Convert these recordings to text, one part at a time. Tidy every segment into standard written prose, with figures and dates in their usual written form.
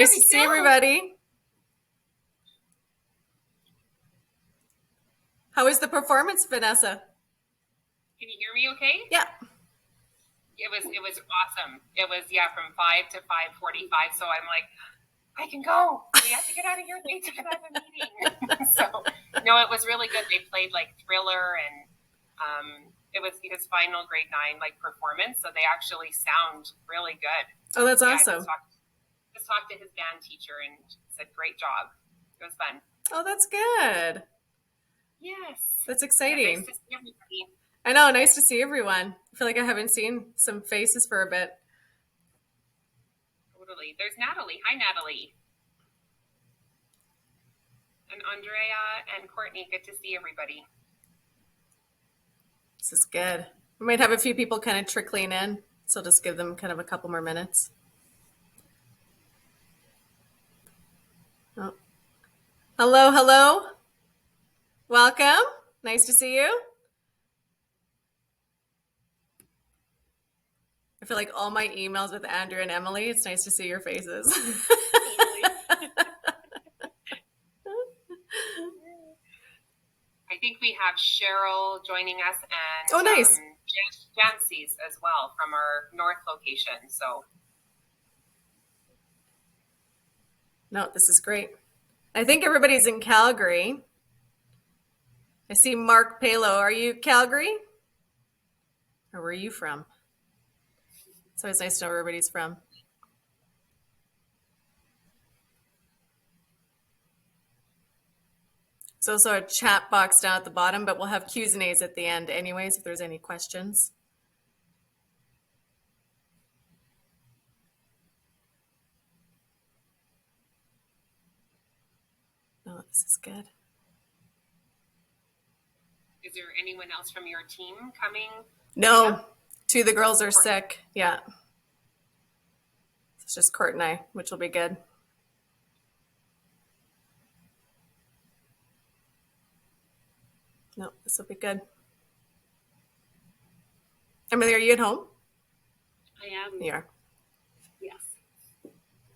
Nice to see everybody. How was the performance, Vanessa? Can you hear me okay? Yeah. It was awesome. It was from 5 to 5:45. So I'm like, I can go. We have to get out of here late because I have a meeting. So no, it was really good. They played like Thriller and it was his final grade 9 like performance. So they actually sound really good. Oh, that's awesome. Just talked to his band teacher and said, great job. It was fun. Oh, that's good. Yes. That's exciting. Nice to see everybody. I know. Nice to see everyone. I feel like I haven't seen some faces for a bit. Totally. There's Natalie. Hi, Natalie. And Andrea and Courtney. Good to see everybody. This is good. We might have a few people kind of trickling in, so I'll just give them kind of a couple more minutes. Oh. Hello, hello. Welcome. Nice to see you. I feel like all my emails with Andrew and Emily, it's nice to see your faces. I think we have Cheryl joining us and oh, nice. Jancy's as well from our north location. So no, this is great. I think everybody's in Calgary. I see Mark Palo. Are you Calgary? Or where are you from? It's always nice to know where everybody's from. There's also a chat box down at the bottom, but we'll have Q's and A's at the end anyways if there's any questions. Oh, this is good. Is there anyone else from your team coming? No, two of the girls are sick. Yeah. It's just Court and I, which will be good. No, this will be good. Emily, are you at home? I am. You are. Yes.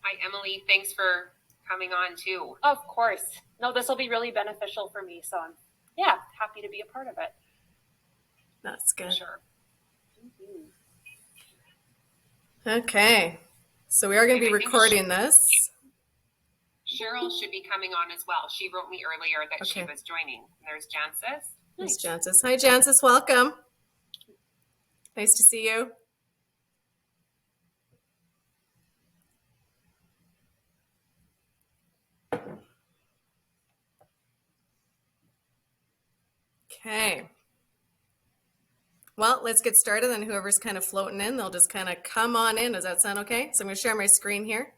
Hi, Emily. Thanks for coming on too. Of course. No, this will be really beneficial for me. So I'm, happy to be a part of it. That's good. Sure. Okay. So we are going to be recording this. Cheryl should be coming on as well. She wrote me earlier that she was joining. There's Jancis. There's Jancis. Hi, Jancis. Welcome. Nice to see you. Okay. Well, let's get started. And whoever's kind of floating in, they'll just kind of come on in. Does that sound okay? So I'm going to share my screen here.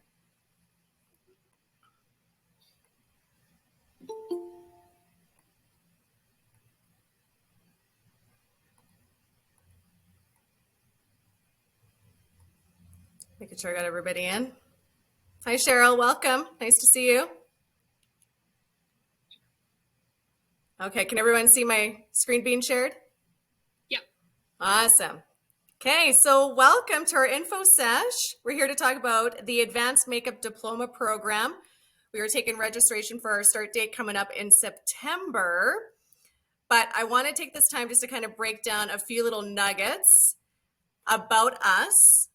Making sure I got everybody in. Hi, Cheryl. Welcome. Nice to see you. Okay, can everyone see my screen being shared? Yep. Awesome. Okay, so welcome to our info sesh. We're here to talk about the Advanced Makeup Diploma Program. We are taking registration for our start date coming up in September. But I want to take this time just to kind of break down a few little nuggets about us.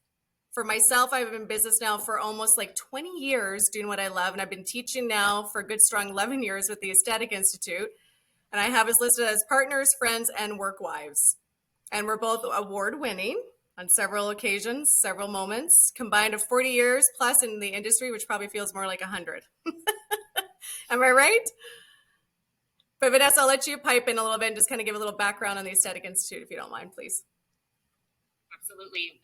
For myself, I've been in business now for almost like 20 years doing what I love. And I've been teaching now for a good strong 11 years with the Aesthetic Institute. And I have us listed as partners, friends, and work wives. And we're both award winning on several occasions, several moments, combined of 40 years plus in the industry, which probably feels more like 100. Am I right? But Vanessa, I'll let you pipe in a little bit and just kind of give a little background on the Aesthetic Institute, if you don't mind, please. Absolutely.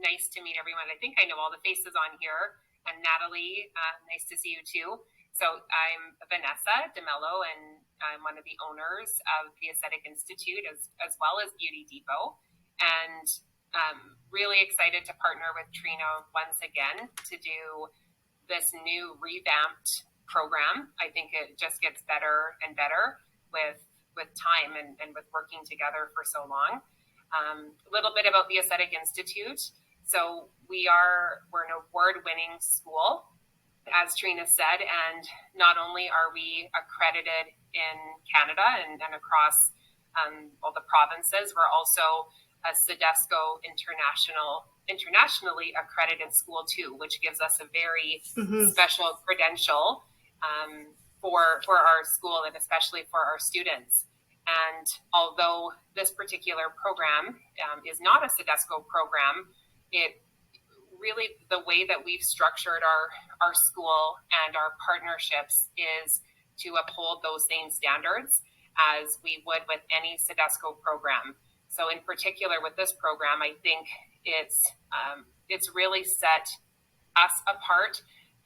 Nice to meet everyone. I think I know all the faces on here. And Natalie, nice to see you too. So I'm Vanessa DeMello, and I'm one of the owners of the Aesthetic Institute as well as Beauty Depot. And really excited to partner with Trina once again to do this new revamped program. I think it just gets better and better with time and with working together for so long. A little bit about the Aesthetic Institute. So we're an award-winning school as Trina said, and not only are we accredited in Canada and across all the provinces, we're also a CEDESCO internationally accredited school too, which gives us a very special credential for our school and especially for our students. And although this particular program is not a CEDESCO program, it really, the way that we've structured our school and our partnerships is to uphold those same standards as we would with any CEDESCO program. So in particular with this program, I think it's really set us apart,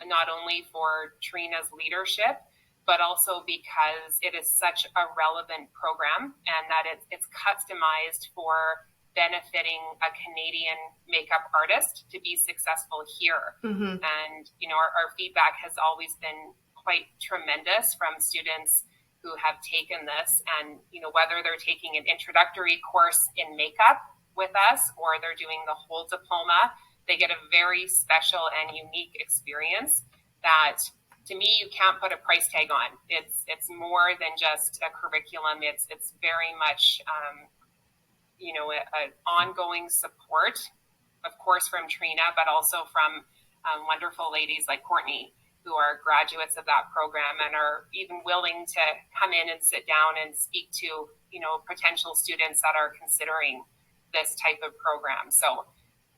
not only for Trina's leadership, but also because it is such a relevant program and that it's customized for benefiting a Canadian makeup artist to be successful here. And, our feedback has always been quite tremendous from students who have taken this, and, whether they're taking an introductory course in makeup with us or they're doing the whole diploma, they get a very special and unique experience that, to me, you can't put a price tag on. It's more than just a curriculum. It's very much, an ongoing support, of course, from Trina, but also from wonderful ladies like Courtney, who are graduates of that program and are even willing to come in and sit down and speak to, potential students that are considering this type of program. So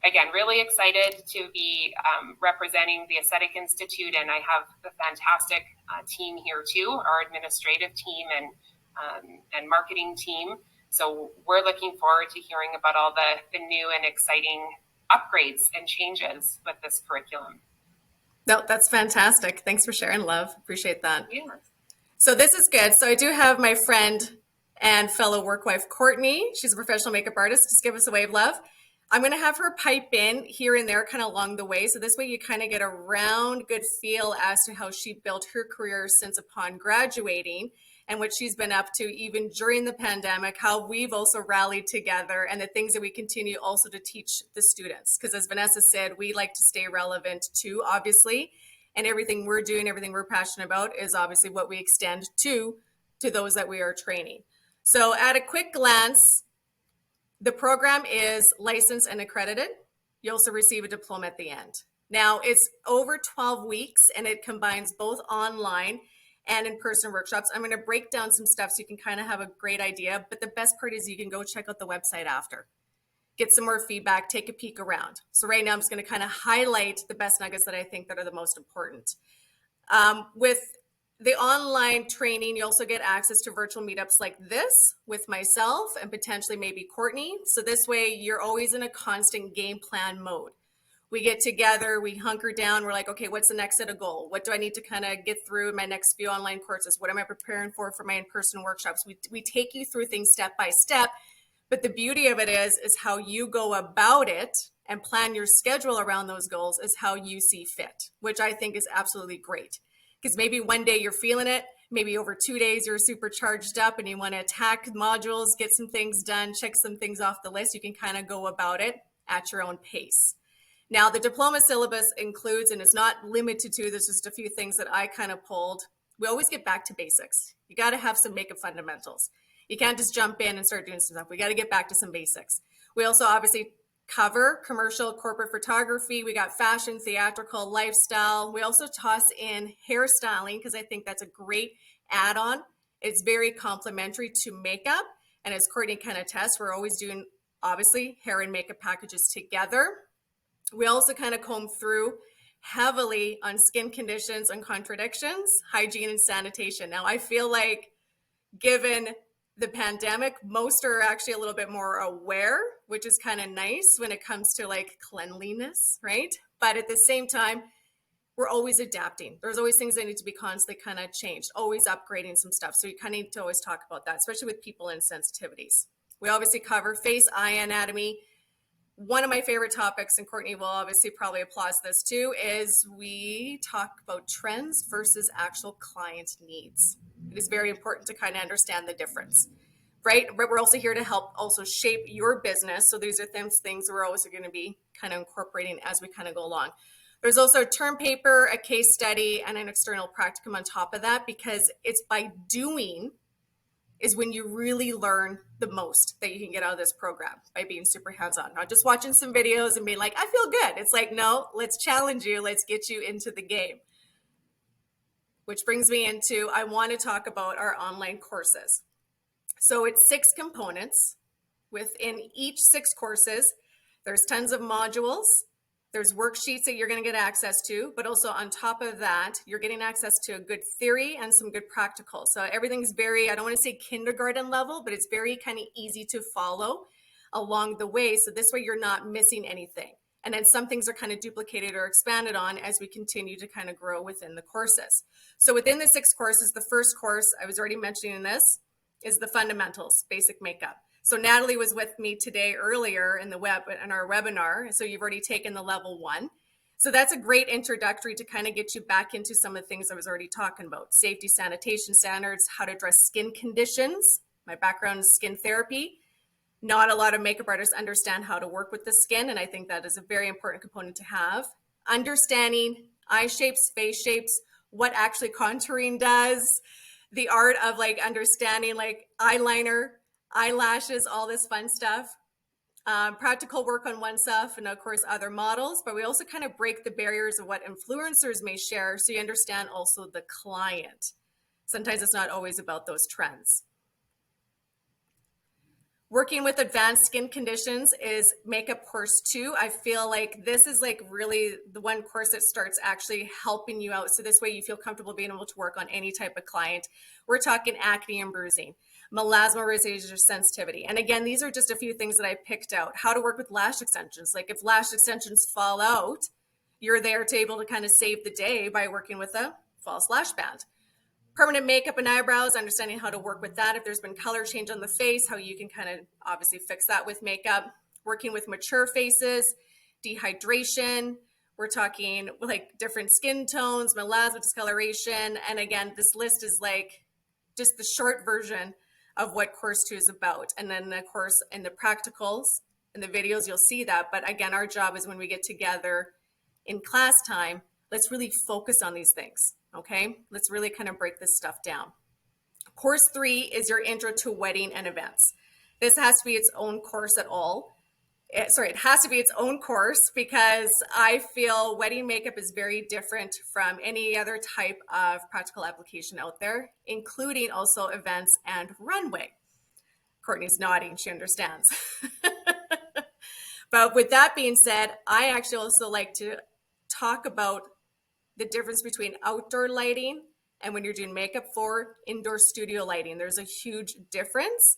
again, really excited to be representing the Aesthetic Institute, and I have a fantastic team here too, our administrative team and marketing team. So we're looking forward to hearing about all the new and exciting upgrades and changes with this curriculum. No, that's fantastic. Thanks for sharing, love. Appreciate that. Yeah. So this is good. So I do have my friend and fellow work wife, Courtney. She's a professional makeup artist. Just give us a wave, love. I'm going to have her pipe in here and there kind of along the way. So this way you kind of get a round good feel as to how she built her career since upon graduating and what she's been up to even during the pandemic, how we've also rallied together and the things that we continue also to teach the students. Because as Vanessa said, we like to stay relevant too, obviously. And everything we're doing, everything we're passionate about is obviously what we extend to those that we are training. So at a quick glance, the program is licensed and accredited. You also receive a diploma at the end. Now, it's over 12 weeks, and it combines both online and in-person workshops. I'm going to break down some stuff so you can kind of have a great idea, but the best part is you can go check out the website after. Get some more feedback, take a peek around. So right now, I'm just going to kind of highlight the best nuggets that I think that are the most important. With the online training, you also get access to virtual meetups like this with myself and potentially maybe Courtney. So this way you're always in a constant game plan mode. We get together, we hunker down, we're like, okay, what's the next set of goal? What do I need to kind of get through in my next few online courses? What am I preparing for my in-person workshops? We take you through things step by step, but the beauty of it is how you go about it and plan your schedule around those goals is how you see fit, which I think is absolutely great. Because maybe one day you're feeling it, maybe over 2 days you're super charged up and you want to attack modules, get some things done, check some things off the list. You can kind of go about it at your own pace. Now, the diploma syllabus includes, and it's not limited to, there's just a few things that I kind of pulled. We always get back to basics. You got to have some makeup fundamentals. You can't just jump in and start doing some stuff. We got to get back to some basics. We also obviously cover commercial, corporate photography. We got fashion, theatrical, lifestyle. We also toss in hairstyling because I think that's a great add-on. It's very complementary to makeup. And as Courtney kind of tests, we're always doing, obviously, hair and makeup packages together. We also kind of comb through heavily on skin conditions and contradictions, hygiene and sanitation. Now, I feel like given the pandemic, most are actually a little bit more aware, which is kind of nice when it comes to like cleanliness, right? But at the same time, we're always adapting. There's always things that need to be constantly kind of changed, always upgrading some stuff. So you kind of need to always talk about that, especially with people and sensitivities. We obviously cover face, eye anatomy. One of my favorite topics, and Courtney will obviously probably applaud this too, is we talk about trends versus actual client needs. It is very important to kind of understand the difference, right? But we're also here to help also shape your business. So these are things we're always going to be kind of incorporating as we kind of go along. There's also a term paper, a case study, and an external practicum on top of that, because it's by doing is when you really learn the most that you can get out of this program, by being super hands-on, not just watching some videos and being like, I feel good. It's like, no, let's challenge you. Let's get you into the game. Which brings me into, I want to talk about our online courses. So it's 6 components. Within each 6 courses, there's tons of modules. There's worksheets that you're going to get access to, but also on top of that, you're getting access to a good theory and some good practical. So everything's very, I don't want to say kindergarten level, but it's very kind of easy to follow along the way. So this way you're not missing anything. And then some things are kind of duplicated or expanded on as we continue to kind of grow within the courses. So within the 6 courses, the first course, I was already mentioning this, is the fundamentals, basic makeup. So Natalie was with me today earlier in our webinar. So you've already taken the level 1. So that's a great introductory to kind of get you back into some of the things I was already talking about. Safety, sanitation standards, how to address skin conditions. My background is skin therapy. Not a lot of makeup artists understand how to work with the skin, and I think that is a very important component to have. Understanding eye shapes, face shapes, what actually contouring does, the art of like understanding like eyeliner, eyelashes, all this fun stuff. Practical work on oneself, and of course other models, but we also kind of break the barriers of what influencers may share, so you understand also the client. Sometimes it's not always about those trends. Working with advanced skin conditions is makeup course 2. I feel like this is like really the one course that starts actually helping you out. So this way you feel comfortable being able to work on any type of client. We're talking acne and bruising, melasma, rosacea, sensitivity. And again, these are just a few things that I picked out. How to work with lash extensions. Like if lash extensions fall out, you're there to able to kind of save the day by working with a false lash band. Permanent makeup and eyebrows, understanding how to work with that. If there's been color change on the face, how you can kind of obviously fix that with makeup. Working with mature faces, dehydration. We're talking like different skin tones, melasma, discoloration. And again, this list is like just the short version of what course 2 is about. And then of course in the practicals and the videos, you'll see that. But again, our job is when we get together in class time, let's really focus on these things. Okay, let's really kind of break this stuff down. Course 3 is your intro to wedding and events. This has to be its own course at all. It has to be its own course, because I feel wedding makeup is very different from any other type of practical application out there, including also events and runway. Courtney's nodding, she understands. But with that being said, I actually also like to talk about the difference between outdoor lighting and when you're doing makeup for indoor studio lighting. There's a huge difference.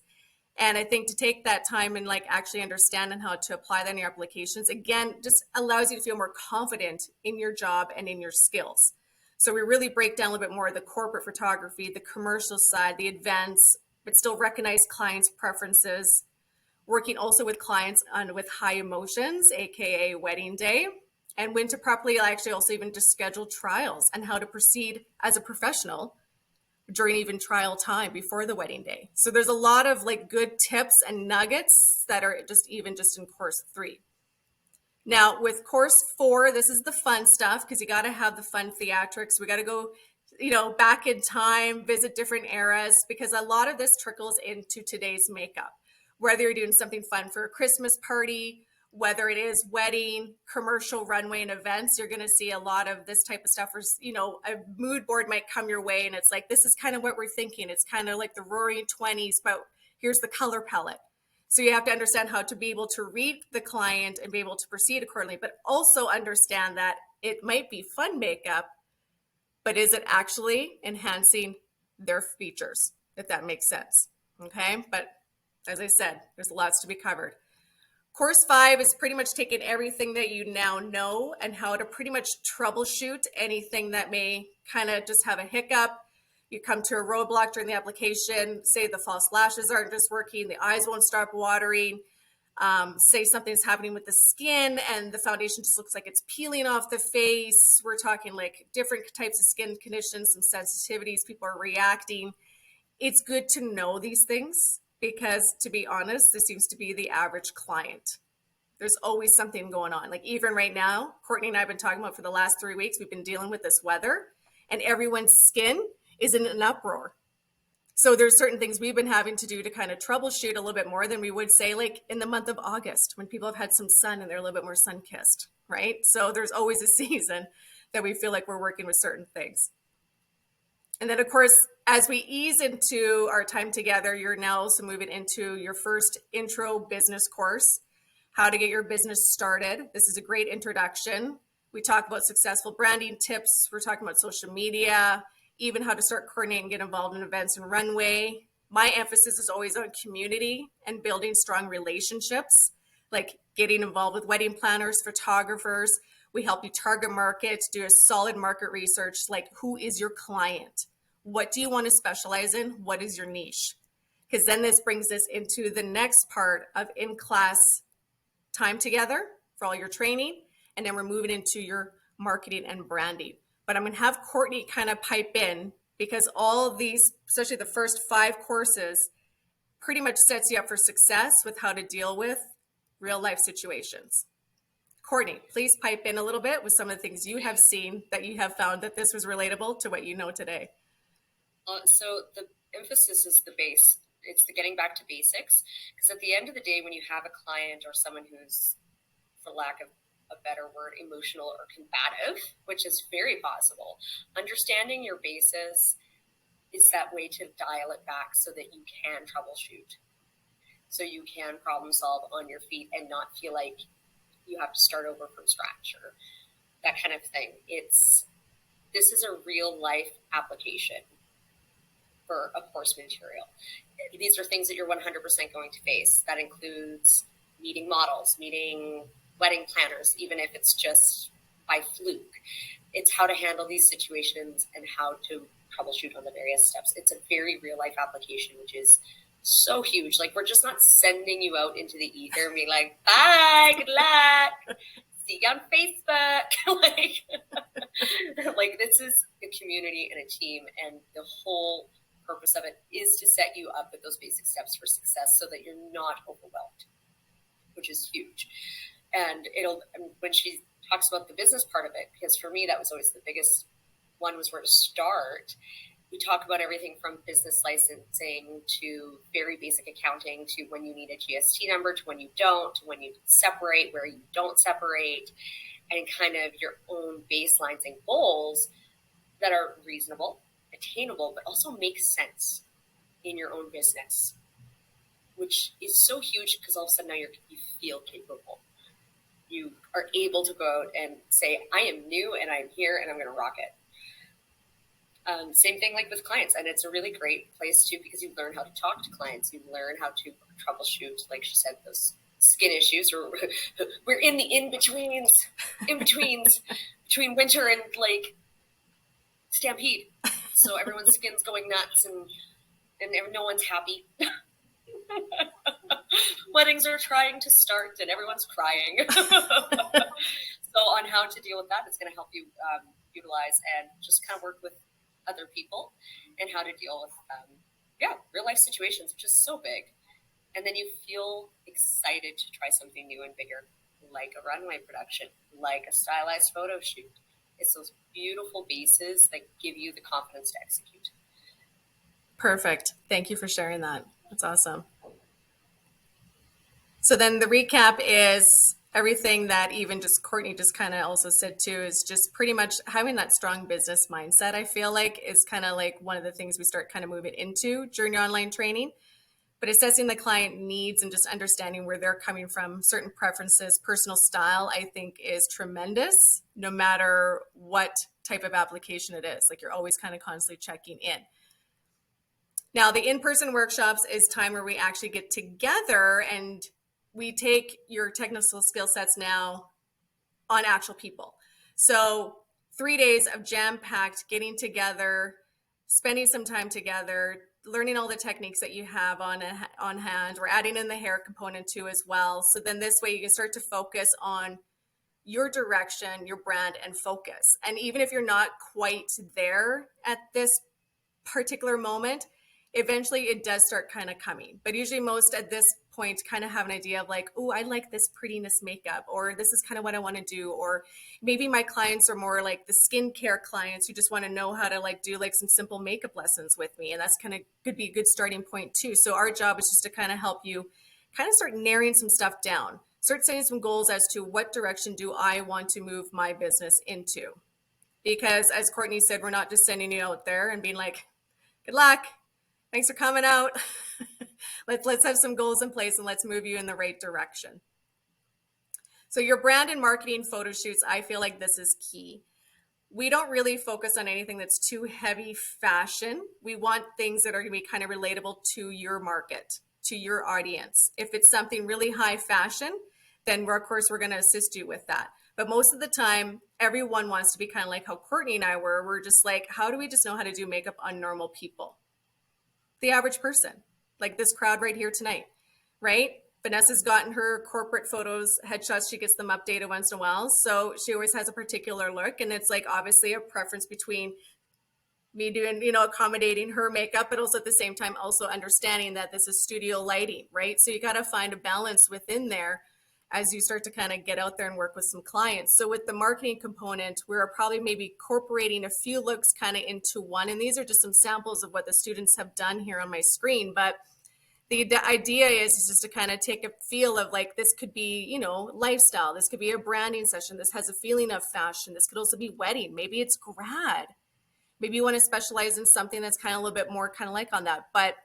And I think to take that time and like actually understand and how to apply that in your applications, again, just allows you to feel more confident in your job and in your skills. So we really break down a little bit more of the corporate photography, the commercial side, the events, but still recognize clients' preferences, working also with clients with high emotions, AKA wedding day, and when to properly actually also even just schedule trials and how to proceed as a professional during even trial time before the wedding day. So there's a lot of like good tips and nuggets that are just in course 3. Now with course 4, this is the fun stuff, because you got to have the fun theatrics. We got to go, back in time, visit different eras, because a lot of this trickles into today's makeup. Whether you're doing something fun for a Christmas party, whether it is wedding, commercial, runway, and events, you're going to see a lot of this type of stuff. Or, a mood board might come your way, and it's like, this is kind of what we're thinking. It's kind of like the roaring 20s, but here's the color palette. So you have to understand how to be able to read the client and be able to proceed accordingly, but also understand that it might be fun makeup, but is it actually enhancing their features, if that makes sense? Okay, but as I said, there's lots to be covered. Course 5 is pretty much taking everything that you now know and how to pretty much troubleshoot anything that may kind of just have a hiccup. You come to a roadblock during the application, say the false lashes aren't just working, the eyes won't stop watering, say something's happening with the skin and the foundation just looks like it's peeling off the face. We're talking like different types of skin conditions and sensitivities, people are reacting. It's good to know these things, because to be honest, this seems to be the average client. There's always something going on. Like even right now, Courtney and I have been talking about for the last 3 weeks, we've been dealing with this weather and everyone's skin is in an uproar. So there's certain things we've been having to do to kind of troubleshoot a little bit more than we would say like in the month of August when people have had some sun and they're a little bit more sun-kissed, right? So there's always a season that we feel like we're working with certain things. And then of course, as we ease into our time together, you're now also moving into your first intro business course, how to get your business started. This is a great introduction. We talk about successful branding tips. We're talking about social media, even how to start coordinating and get involved in events and runway. My emphasis is always on community and building strong relationships, like getting involved with wedding planners, photographers. We help you target market, do a solid market research, like who is your client? What do you want to specialize in? What is your niche? Because then this brings us into the next part of in-class time together for all your training. And then we're moving into your marketing and branding. But I'm going to have Courtney kind of pipe in because all of these, especially the first 5 courses, pretty much sets you up for success with how to deal with real life situations. Courtney, please pipe in a little bit with some of the things you have seen that you have found that this was relatable to what you know today. So the emphasis is the base. It's the getting back to basics. Because at the end of the day, when you have a client or someone who's, for lack of a better word, emotional or combative, which is very possible, understanding your basis is that way to dial it back so that you can troubleshoot. So you can problem solve on your feet and not feel like you have to start over from scratch or that kind of thing. This is a real life application for a course material. These are things that you're 100% going to face. That includes meeting models, meeting wedding planners, even if it's just by fluke. It's how to handle these situations and how to troubleshoot on the various steps. It's a very real life application, which is so huge. Like we're just not sending you out into the ether and being like, bye, good luck, see you on Facebook. like this is a community and a team, and the whole purpose of it is to set you up with those basic steps for success so that you're not overwhelmed, which is huge. And when she talks about the business part of it, because for me, that was always the biggest one, was where to start. We talk about everything from business licensing to very basic accounting to when you need a GST number, to when you don't, to when you separate, where you don't separate, and kind of your own baselines and goals that are reasonable, attainable, but also make sense in your own business, which is so huge because all of a sudden now you feel capable. You are able to go out and say, I am new and I'm here and I'm going to rock it. Same thing like with clients. And it's a really great place too, because you learn how to talk to clients. You learn how to troubleshoot, like she said, those skin issues, or we're in the in-betweens between winter and like stampede. So everyone's skin's going nuts and no one's happy. Weddings are trying to start and everyone's crying. So on how to deal with that, it's going to help you utilize and just kind of work with other people and how to deal with real life situations, which is so big. And then you feel excited to try something new and bigger, like a runway production, like a stylized photo shoot. It's those beautiful bases that give you the confidence to execute. Perfect. Thank you for sharing that. That's awesome. So then the recap is everything that even just Courtney just kind of also said too, is just pretty much having that strong business mindset. I feel like is kind of like one of the things we start kind of moving into during your online training. But assessing the client needs and just understanding where they're coming from, certain preferences, personal style, I think is tremendous, no matter what type of application it is. Like you're always kind of constantly checking in. Now, the in-person workshops is time where we actually get together and we take your technical skill sets now on actual people. So 3 days of jam-packed getting together, spending some time together, learning all the techniques that you have on hand. We're adding in the hair component too as well. So then this way you can start to focus on your direction, your brand, and focus. And even if you're not quite there at this particular moment, eventually it does start kind of coming. But usually most at this point kind of have an idea of like, oh, I like this prettiness makeup, or this is kind of what I want to do. Or maybe my clients are more like the skincare clients who just want to know how to like do like some simple makeup lessons with me. And that's kind of could be a good starting point too. So our job is just to kind of help you kind of start narrowing some stuff down, start setting some goals as to what direction do I want to move my business into. Because as Courtney said, we're not just sending you out there and being like, good luck, thanks for coming out. let's have some goals in place and let's move you in the right direction. So your brand and marketing photo shoots, I feel like this is key. We don't really focus on anything that's too heavy fashion. We want things that are going to be kind of relatable to your market, to your audience. If it's something really high fashion, then of course we're going to assist you with that. But most of the time, everyone wants to be kind of like how Courtney and I were. We're just like, how do we just know how to do makeup on normal people? The average person, like this crowd right here tonight, right? Vanessa's gotten her corporate photos, headshots. She gets them updated once in a while. So she always has a particular look. And it's like obviously a preference between me doing, accommodating her makeup, but also at the same time, also understanding that this is studio lighting, right? So you got to find a balance within there as you start to kind of get out there and work with some clients. So with the marketing component, we're probably maybe incorporating a few looks kind of into one. And these are just some samples of what the students have done here on my screen. But the idea is just to kind of take a feel of like, this could be, lifestyle. This could be a branding session. This has a feeling of fashion. This could also be wedding. Maybe it's grad. Maybe you want to specialize in something that's kind of a little bit more kind of like on that. But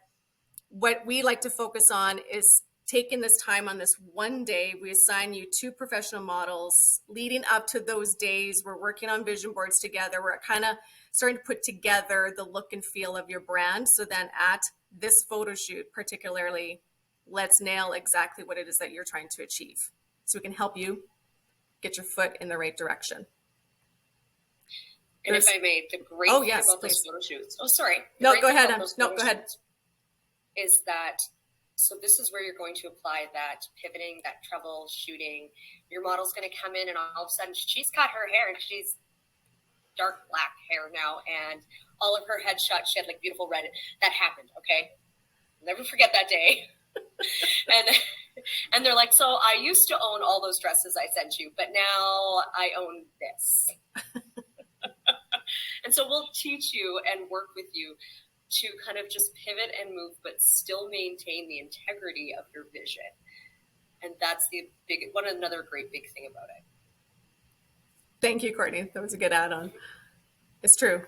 what we like to focus on is taking this time on this one day. We assign you 2 professional models. Leading up to those days, we're working on vision boards together. We're kind of starting to put together the look and feel of your brand. So then at this photo shoot particularly, let's nail exactly what it is that you're trying to achieve. So we can help you get your foot in the right direction. And if I may, the great thing about those photo shoots. Oh, sorry. No, go ahead. No, go ahead. Is that, so this is where you're going to apply that pivoting, that troubleshooting. Your model's going to come in and all of a sudden she's cut her hair and she's dark black hair now. And all of her headshots, she had like beautiful red. That happened. Okay. Never forget that day. and they're like, so I used to own all those dresses I sent you, but now I own this. And so we'll teach you and work with you to kind of just pivot and move, but still maintain the integrity of your vision. And that's another great big thing about it. Thank you, Courtney. That was a good add-on. It's true.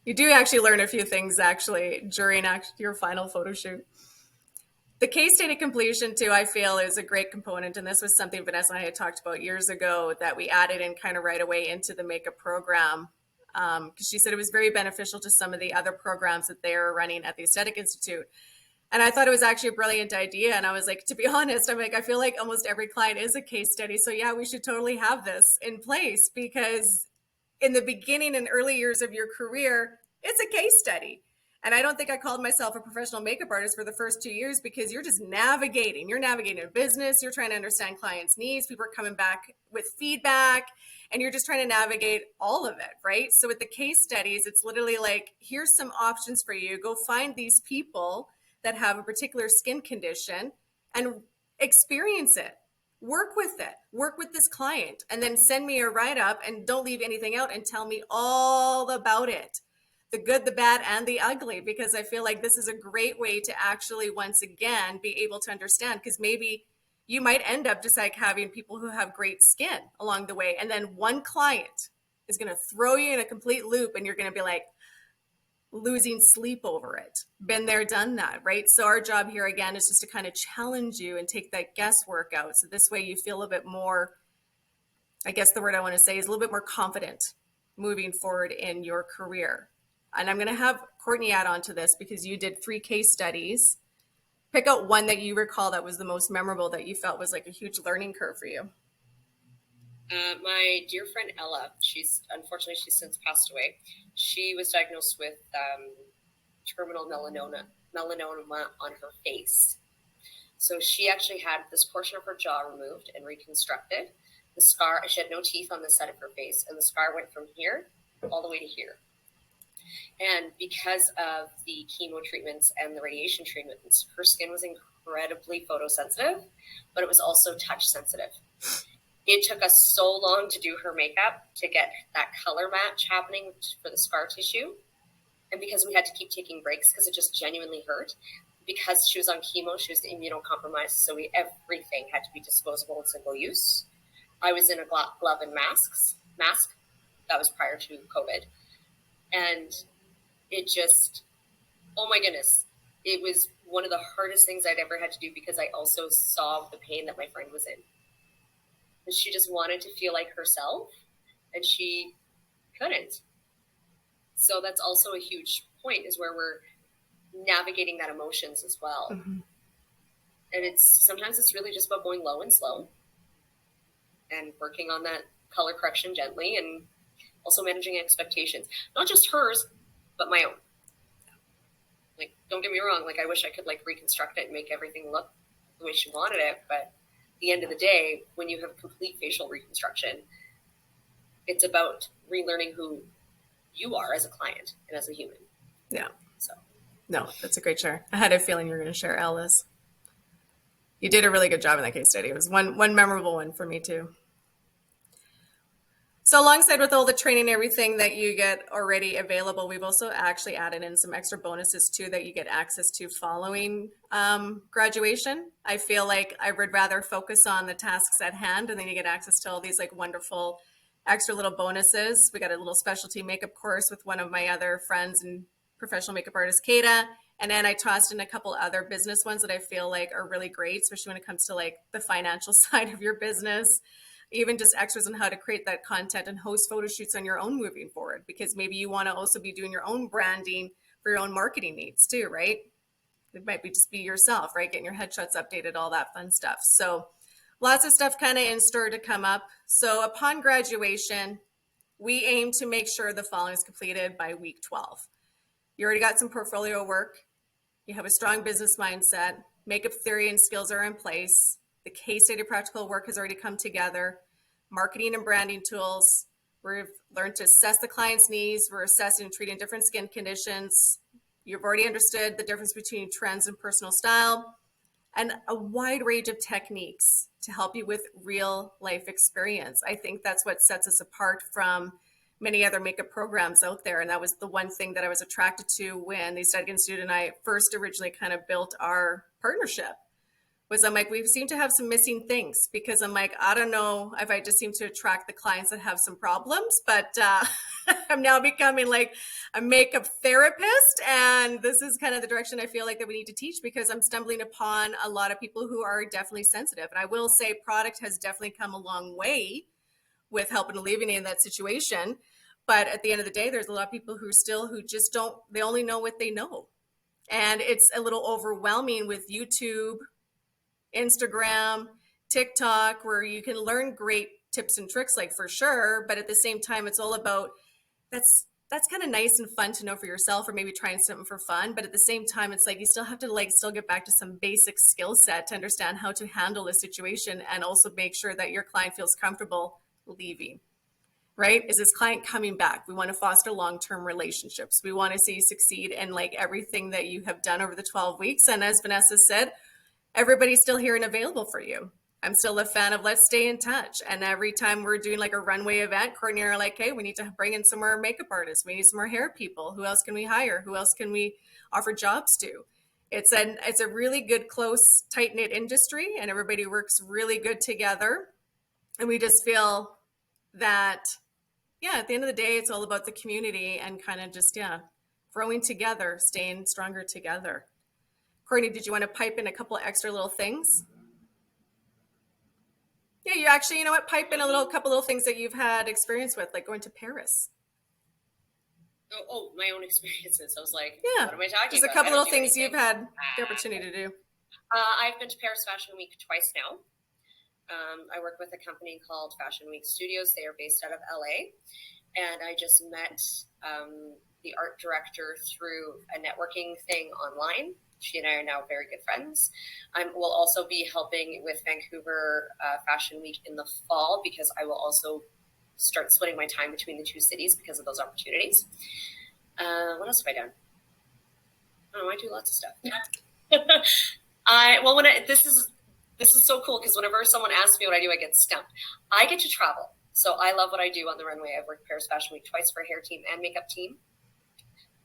You do actually learn a few things actually during your final photo shoot. The case study completion too, I feel, is a great component. And this was something Vanessa and I had talked about years ago that we added in kind of right away into the makeup program. Because she said it was very beneficial to some of the other programs that they are running at the Aesthetic Institute. And I thought it was actually a brilliant idea. And I was like, to be honest, I'm like, I feel like almost every client is a case study. So yeah, we should totally have this in place, because in the beginning and early years of your career, it's a case study. And I don't think I called myself a professional makeup artist for the first 2 years, because you're just navigating. You're navigating a business. You're trying to understand clients' needs. People are coming back with feedback, and you're just trying to navigate all of it, right? So with the case studies, it's literally like, here's some options for you. Go find these people that have a particular skin condition and experience it. Work with it. Work with this client, and then send me a write-up, and don't leave anything out, and tell me all about it. The good, the bad, and the ugly, because I feel like this is a great way to actually, once again, be able to understand, because maybe you might end up just like having people who have great skin along the way. And then one client is going to throw you in a complete loop, and you're going to be like losing sleep over it. Been there, done that, right? So our job here again is just to kind of challenge you and take that guesswork out. So this way you feel a bit more, I guess the word I want to say is a little bit more confident moving forward in your career. And I'm going to have Courtney add on to this, because you did 3 case studies. Pick out one that you recall that was the most memorable, that you felt was like a huge learning curve for you. My dear friend Ella, she's since passed away. She was diagnosed with terminal melanoma on her face. So she actually had this portion of her jaw removed and reconstructed. The scar, she had no teeth on the side of her face, and the scar went from here all the way to here. And because of the chemo treatments and the radiation treatments, her skin was incredibly photosensitive, but it was also touch sensitive. It took us so long to do her makeup to get that color match happening for the scar tissue. And because we had to keep taking breaks because it just genuinely hurt. Because she was on chemo, she was immunocompromised, so everything had to be disposable and single use. I was in a glove and mask. That was prior to COVID. And it just, oh my goodness, it was one of the hardest things I'd ever had to do because I also saw the pain that my friend was in. And she just wanted to feel like herself, and she couldn't. So that's also a huge point, is where we're navigating that emotions as well. Mm-hmm. And sometimes it's really just about going low and slow and working on that color correction gently, and also managing expectations, not just hers, but my own. Like, don't get me wrong. Like, I wish I could reconstruct it and make everything look the way she wanted it. But at the end of the day, when you have complete facial reconstruction, it's about relearning who you are as a client and as a human. Yeah. So. No, that's a great share. I had a feeling you were going to share, Alice. You did a really good job in that case study. It was one memorable one for me too. So alongside with all the training and everything that you get already available, we've also actually added in some extra bonuses too that you get access to following graduation. I feel like I would rather focus on the tasks at hand, and then you get access to all these wonderful extra little bonuses. We got a little specialty makeup course with one of my other friends and professional makeup artist, Kata. And then I tossed in a couple other business ones that I feel like are really great, especially when it comes to the financial side of your business. Even just extras on how to create that content and host photo shoots on your own moving forward, because maybe you want to also be doing your own branding for your own marketing needs too, right? It might be just be yourself, right? Getting your headshots updated, all that fun stuff. So lots of stuff kind of in store to come up. So upon graduation, we aim to make sure the following is completed by week 12. You already got some portfolio work. You have a strong business mindset. Makeup theory and skills are in place. The case study practical work has already come together. Marketing and branding tools. We've learned to assess the client's needs. We're assessing and treating different skin conditions. You've already understood the difference between trends and personal style, and a wide range of techniques to help you with real life experience. I think that's what sets us apart from many other makeup programs out there. And that was the one thing that I was attracted to when the Aesthetic Institute and I first originally kind of built our partnership. Was I'm like, we seem to have some missing things, because I'm like, I don't know if I just seem to attract the clients that have some problems, but I'm now becoming a makeup therapist. And this is kind of the direction I feel like that we need to teach, because I'm stumbling upon a lot of people who are definitely sensitive. And I will say product has definitely come a long way with helping alleviate that situation. But at the end of the day, there's a lot of people who just don't, they only know what they know. And it's a little overwhelming with YouTube, Instagram, TikTok, where you can learn great tips and tricks, for sure. But at the same time, it's all about, that's kind of nice and fun to know for yourself, or maybe trying something for fun. But at the same time, it's you still have to still get back to some basic skill set to understand how to handle a situation, and also make sure that your client feels comfortable leaving. Right? Is this client coming back? We want to foster long-term relationships. We want to see you succeed in everything that you have done over the 12 weeks. And as Vanessa said, everybody's still here and available for you. I'm still a fan of let's stay in touch. And every time we're doing a runway event, Courtney and I are like, hey, we need to bring in some more makeup artists. We need some more hair people. Who else can we hire? Who else can we offer jobs to? It's a really good, close, tight-knit industry, and everybody works really good together. And we just feel that, at the end of the day, it's all about the community and kind of just, growing together, staying stronger together. Courtney, did you want to pipe in a couple of extra little things? Yeah, you actually, pipe in a couple little things that you've had experience with, like going to Paris. Oh, my own experiences. I was like, what am I talking just about? a couple little things you've had the opportunity to do. I've been to Paris Fashion Week twice now. I work with a company called Fashion Week Studios. They are based out of LA. And I just met the art director through a networking thing online. She and I are now very good friends. I will also be helping with Vancouver Fashion Week in the fall, because I will also start splitting my time between the two cities because of those opportunities. What else have I done? I do lots of stuff. This is so cool because whenever someone asks me what I do, I get stumped. I get to travel. So I love what I do on the runway. I've worked Paris Fashion Week twice for a hair team and makeup team.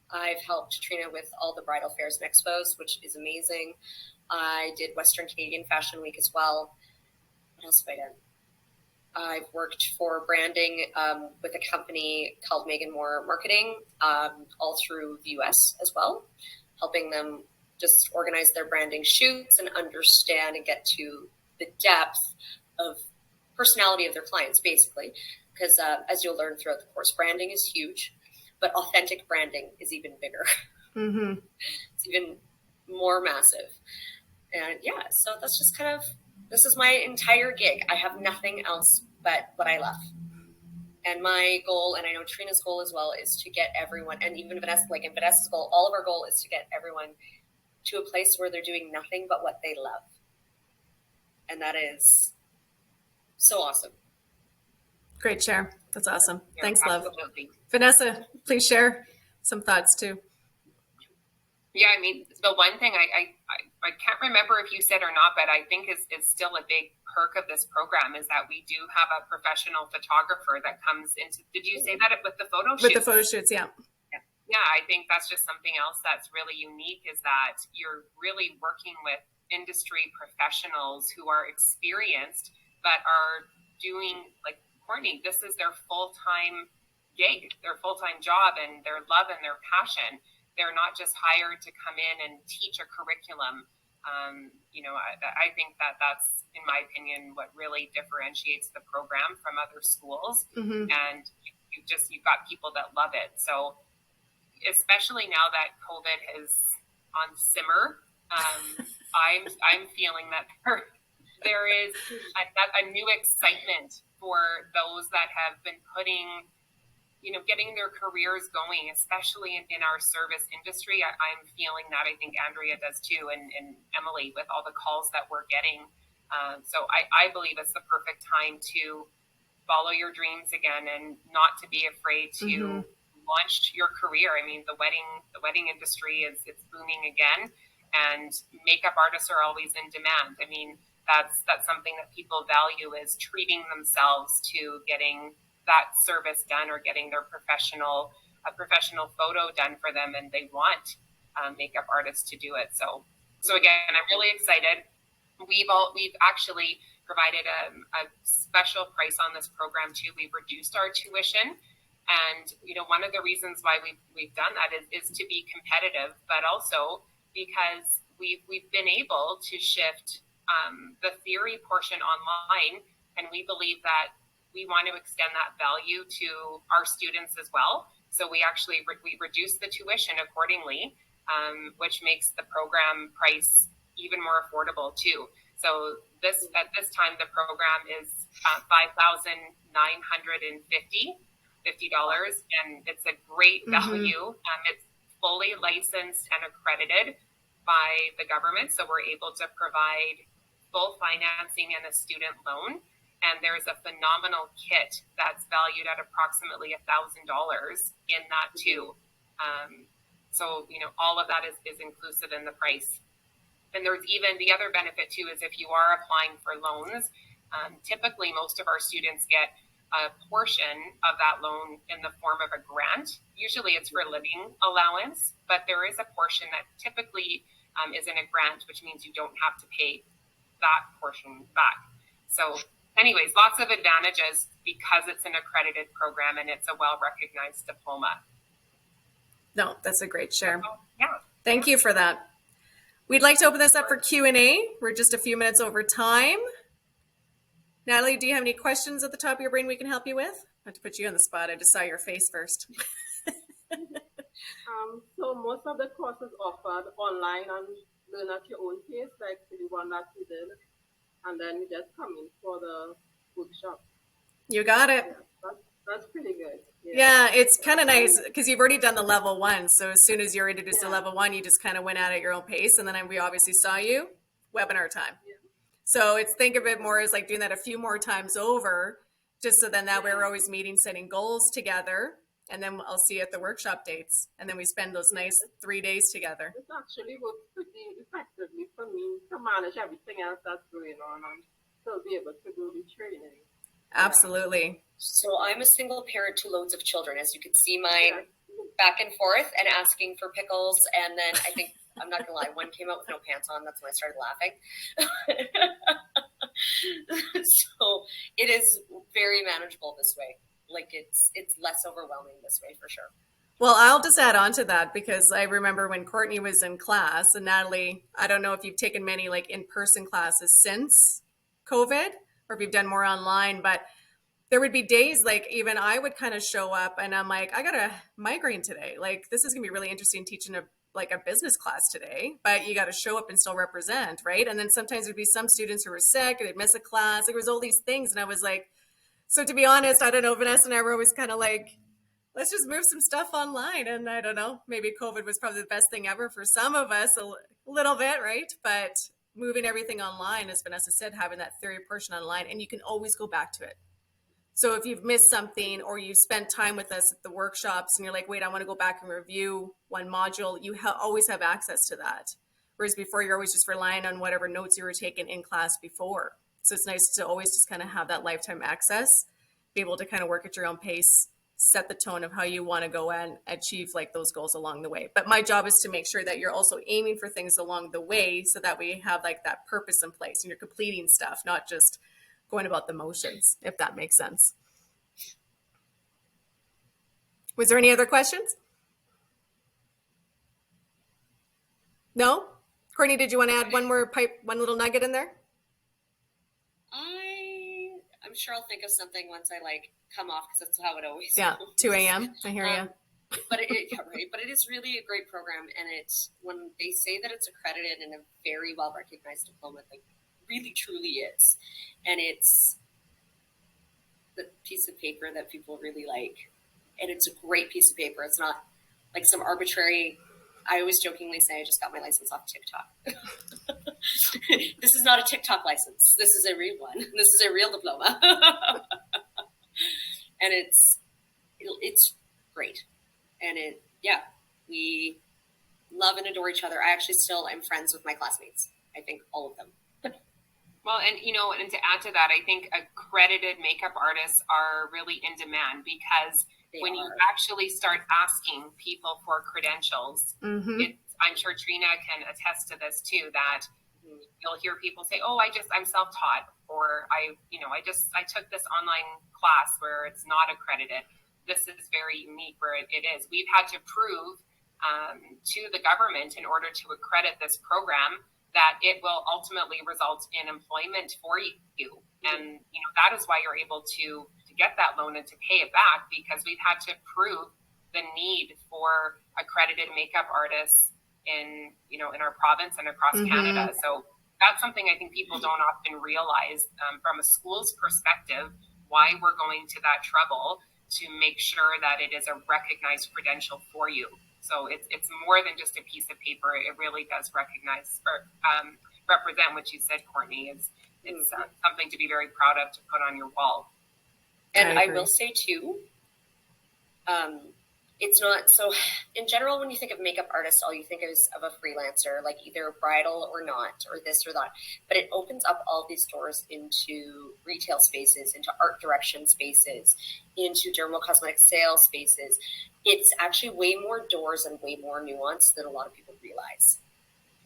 I've helped Trina with all the bridal fairs and expos, which is amazing. I did Western Canadian Fashion Week as well. What else have I done? I've worked for branding with a company called Megan Moore Marketing all through the US as well, helping them just organize their branding shoots and understand and get to the depth of personality of their clients, basically. Because as you'll learn throughout the course, branding is huge, but authentic branding is even bigger. Mm-hmm. It's even more massive. And yeah, so that's just kind of, this is my entire gig. I have nothing else but what I love. And my goal, and I know Trina's goal as well, is to get everyone, and even Vanessa, like in Vanessa's goal, all of our goal is to get everyone to a place where they're doing nothing but what they love. And that is so awesome. Great share. That's awesome. Yeah, Thanks, love. absolutely. Vanessa, please share some thoughts too. Yeah, I mean, the one thing I can't remember if you said or not, but I think is still a big perk of this program is that we do have a professional photographer that comes into, did you say that with the photo shoots? With the photo shoots, yeah. Yeah, I think that's just something else that's really unique is that you're really working with industry professionals who are experienced but are doing, like Courtney, this is their full-time gig, their full-time job and their love and their passion. They're not just hired to come in and teach a curriculum. I think that's, in my opinion, what really differentiates the program from other schools. Mm-hmm. And you've got people that love it. So especially now that COVID is on simmer, I'm feeling that there is a new excitement for those that have been putting, getting their careers going, especially in our service industry. I'm feeling that. I think Andrea does too, and Emily with all the calls that we're getting. So I believe it's the perfect time to follow your dreams again and not to be afraid to launch your career. I mean, the wedding industry it's booming again, and makeup artists are always in demand. I mean, that's something that people value is treating themselves to getting that service done or getting their professional photo done for them, and they want makeup artists to do it. So again, I'm really excited. We've actually provided a special price on this program too. We've reduced our tuition, and one of the reasons why we've done that is to be competitive, but also because we've been able to shift the theory portion online, and we believe that we want to extend that value to our students as well. So we actually we reduce the tuition accordingly, which makes the program price even more affordable too. So at this time, the program is $5,950, and it's a great value. It's fully licensed and accredited by the government, so we're able to provide full financing and a student loan. And there's a phenomenal kit that's valued at approximately $1,000 in that too. So all of that is inclusive in the price. And there's even the other benefit too is if you are applying for loans, typically most of our students get a portion of that loan in the form of a grant. Usually it's for living allowance, but there is a portion that typically is in a grant, which means you don't have to pay that portion back. So anyways, lots of advantages because it's an accredited program and it's a well-recognized diploma. No, that's a great share. So, yeah. Thank you for that. We'd like to open this up for Q&A. We're just a few minutes over time. Natalie, do you have any questions at the top of your brain we can help you with? Not to put you on the spot. I just saw your face first. So most of the courses offered online and learn at your own pace, like the one that you did, and then you just come in for the workshop. You got it. Yeah, that's pretty good. Yeah, it's kind of nice because you've already done the level one. So as soon as you're introduced to level one, you just kind of went out at your own pace. And then we obviously saw you webinar time. Yeah. So think of it more as like doing that a few more times over, just so then that way we're always meeting, setting goals together. And then I'll see you at the workshop dates. And then we spend those nice 3 days together. It actually works pretty effectively for for me to manage everything else that's going on and still be able to do the training. Absolutely. So I'm a single parent to loads of children, as you could see mine Yes. back and forth and asking for pickles. And then I think, I'm not gonna lie, one came out with no pants on. That's when I started laughing. So it is very manageable this way. Like it's less overwhelming this way for sure. Well, I'll just add on to that because I remember when Courtney was in class, and Natalie, I don't know if you've taken many like in-person classes since COVID or if you've done more online, but there would be days like even I would kind of show up and I'm like, I got a migraine today. Like this is gonna be really interesting teaching a business class today, but you got to show up and still represent, right? And then sometimes there'd be some students who were sick or they'd miss a class. There was all these things, and I was like, so to be honest, I don't know, Vanessa and I were always kind of like, let's just move some stuff online. And I don't know, maybe COVID was probably the best thing ever for some of us, a little bit, right? But moving everything online, as Vanessa said, having that theory portion online, and you can always go back to it. So if you've missed something or you spent time with us at the workshops and you're like, wait, I want to go back and review one module, you always have access to that. Whereas before, you're always just relying on whatever notes you were taking in class before. So it's nice to always just kind of have that lifetime access, be able to kind of work at your own pace, set the tone of how you want to go and achieve like those goals along the way. But my job is to make sure that you're also aiming for things along the way so that we have like that purpose in place and you're completing stuff, not just going about the motions, if that makes sense. Was there any other questions? No? Courtney, did you want to add one little nugget in there? I'm sure I'll think of something once I like come off because that's how it always Yeah, goes. 2 a.m. I hear you. But right. But it is really a great program, and it's when they say that it's accredited and a very well recognized diploma, like really truly is, and it's the piece of paper that people really like, and it's a great piece of paper. It's not like some arbitrary. I always jokingly say I just got my license off TikTok. This is not a TikTok license. This is a real one. This is a real diploma, and it's great. And we love and adore each other. I actually still am friends with my classmates. I think all of them. Well, and and to add to that, I think accredited makeup artists are really in demand because when you actually start asking people for credentials, I'm sure Trina can attest to this too, that you'll hear people say, oh, I'm self-taught, or I took this online class where it's not accredited. This is very unique where it is. We've had to prove to the government in order to accredit this program that it will ultimately result in employment for you. And, that is why you're able to get that loan and to pay it back, because we've had to prove the need for accredited makeup artists in our province and across Canada. So that's something I think people don't often realize from a school's perspective, why we're going to that trouble to make sure that it is a recognized credential for you. So it's more than just a piece of paper. It really does recognize or represent what you said, Courtney. It's something to be very proud of, to put on your wall. And I will say too, it's not so. In general, when you think of makeup artists, all you think is of a freelancer, like either bridal or not, or this or that. But it opens up all these doors into retail spaces, into art direction spaces, into dermocosmetic sales spaces. It's actually way more doors and way more nuance than a lot of people realize,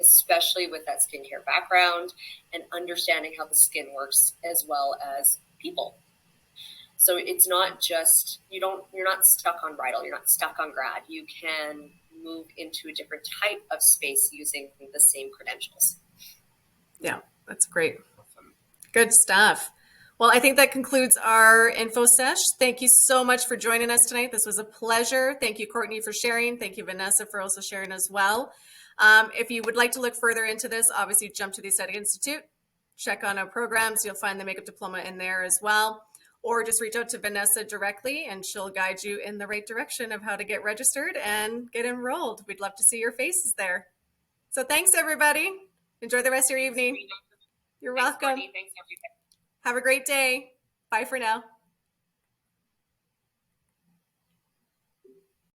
especially with that skincare background and understanding how the skin works as well as people. So it's not just, you're not stuck on bridal, you're not stuck on grad. You can move into a different type of space using the same credentials. Yeah, that's great. Good stuff. Well, I think that concludes our info sesh. Thank you so much for joining us tonight. This was a pleasure. Thank you, Courtney, for sharing. Thank you, Vanessa, for also sharing as well. If you would like to look further into this, obviously jump to the Aesthetic Institute, check on our programs. You'll find the makeup diploma in there as well. Or just reach out to Vanessa directly and she'll guide you in the right direction of how to get registered and get enrolled. We'd love to see your faces there. So thanks, everybody. Enjoy the rest of your evening. You're welcome. Thanks, everybody. Have a great day. Bye for now.